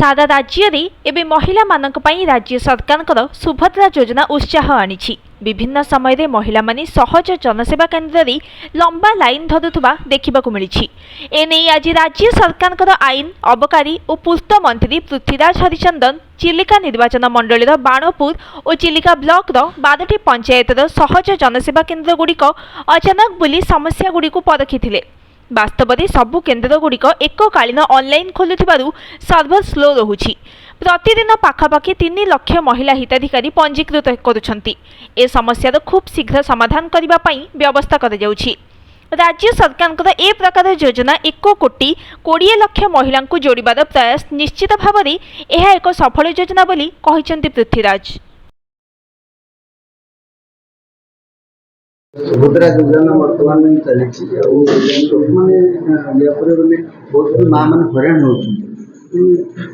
सारा राज्य रे एबे महिला मानक पई राज्य सरकार सुभद्रा योजना उत्साह आनिछि। विभिन्न समय रे महिला माने सहज जनसेवा केन्द्र रे लंबा लाइन धरुथुबा देखिबाकु मिलिछि। एने आज राज्य सरकार आईन अबकारी और पूर्त मंत्री पृथ्वीराज हरिचंदन चिलिका निर्वाचन मंडल बाणपुर और चिलिका ब्लॉक 12टी पंचायत सहज जनसेवा केन्द्र गुड़िक अचानक बुली समस्या गुड़िक परखिथिले। वास्तव में सबु केन्द्र गुड़िक एककालीन ऑनलाइन खोलुथिबारु सर्भर स्लो रहुछि। प्रतिदिन पाखापाखि 3 लाख महिला हिताधिकारी पंजीकृत करुछंती। ए समस्यार खूब शीघ्र समाधान करबा पई व्यवस्था करा जाउछि। राज्य सरकार ए प्रकार योजना 1 कोटी 20 लाख महिला को जोड़िबार प्रयास निश्चित भाव में यह एक सफल योजना बोली कहिसेंती पृथ्वीराज। सुभद्रा योजना वर्तमान में चली मैंने बहुत माँ मैंने हराण हो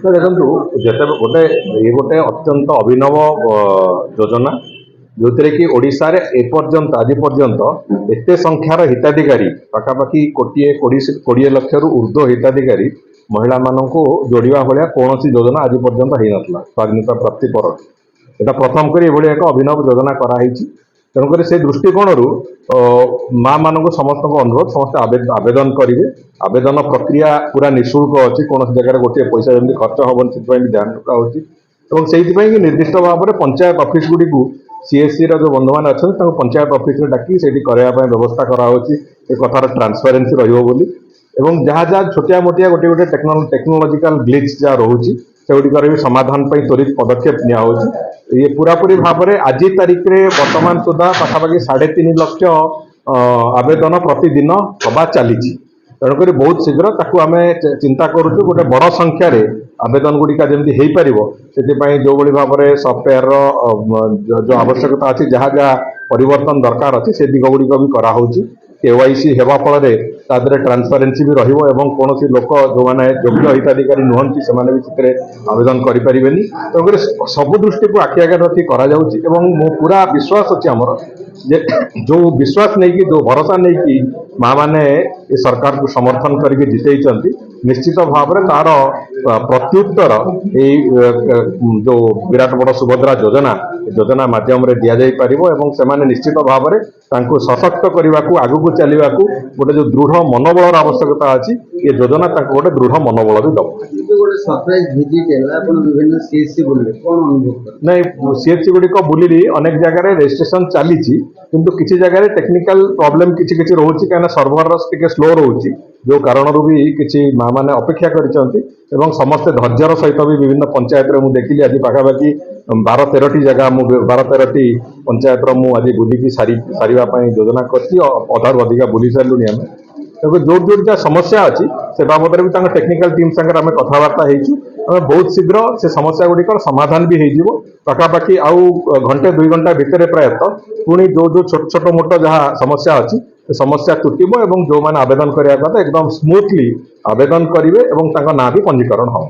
देखो गोटे ये गोटे अत्यंत अभिनव योजना जो कि ओडिशा रे एपर्यंत आज पर्यंत एत संख्यार हिताधिकारी पाखापाखि 20 लाख रु ऊर्ध्व हिताधिकारी महिला मानक जोड़वा भाया कौन योजना आज पर्यंत हो नाला। स्वाधीनता प्राप्ति पर यहाँ प्रथम कर एक अभिनव योजना कराई। तेणुक से दृष्टिकोण माँ मान समस्त अनुरोध समस्त आवेदन करेंगे। आवेदन प्रक्रिया पूरा निःशुल्क अच्छी कौन जगह गोटे पैसा जमी खर्च हेन से ध्यान रखा कि निर्दिष्ट भाव में पंचायत ऑफिस गुड़ी सीएससी जो बंधु मैंने अच्छा पंचायत ऑफिस डाकी से करने व्यवस्था कराई कथार ट्रांसपेरेन्सी रही जहाँ जहाँ छोटिया मोटिया गोटे गोटे टेक्नोलोजिकल ग्लिच जहाँ रोचे से भी समाधान त्वरित पदक्षेप नि ये पूरापूरी भाव में आज तारीख में वर्तमान सुधा पाखापाखि 3.5 लाख आवेदन प्रतिदिन हवा चली। तेणुक बहुत शीघ्र ताकू आम चिंता करुचु गोटे बड़ संख्यार आवेदन गुड़िका जमी हो पार से जो भाव में सफ्टवेयर जो आवश्यकता अच्छी जहाँ जहाँ परिवर्तन दरकार अच्छी से दिग गुड़िक भी कराऊँच। केवाईसी हेबा फल ट्रांसपेरेन्सी भी रहिबो एवं कौन लोक जो मैंने योग्य हिताधिकारी नुहंती से भी आवेदन करें। तेणुक सबु दृष्टि को आखि आगे रखी मो पूरा विश्वास अच्छी आमर जे जो विश्वास नहीं कि जो भरोसा नहीं कि माँ मैंने ये सरकार को समर्थन करके जितई निश्चित भाव में तार प्रत्युत्तर जो विराट बड़ सुभद्रा योजना माध्यम दि जापर से निश्चित भाव में सशक्त करने को आगू को चलने को गोटे जो दृढ़ मनोबल आवश्यकता अच्छी ये योजना गोटे दृढ़ मनोबल भी दब नहीं सीएचसी गुड़िक बुली अनेक जगह रजिस्ट्रेशन चली किंतु किसी जगह टेक्निकल प्रॉब्लम किसी रोचे कहीं सर्भर टे स्लो रोचे जो कारण भी किसी माँ मैंने अपेक्षा कर समस्ते धैर्यर सहित भी विभिन्न पंचायत में देखिली आज पाखापाखि 12-13टी जगह 12-13टी पंचायत मुझे बुलिकी सारे योजना कर अधिका बुली सारूँ आम तेज जो जो जहाँ समस्या अच्छी से बाबद भी टेक्निकल टीम सागर आम कथबार्ता होमें बहुत शीघ्र से समस्या गुड़िक समाधान भी हो पाखापाखि आउ घंटे 2 घंटा भितर प्रायतः पुणी जो जो छोट छोट मोट जहाँ समस्या अच्छी समस्या तुटब और जो मैंने आवेदन करने एकदम स्मूथली आवेदन करेंगे और ना भी पंजीकरण हो।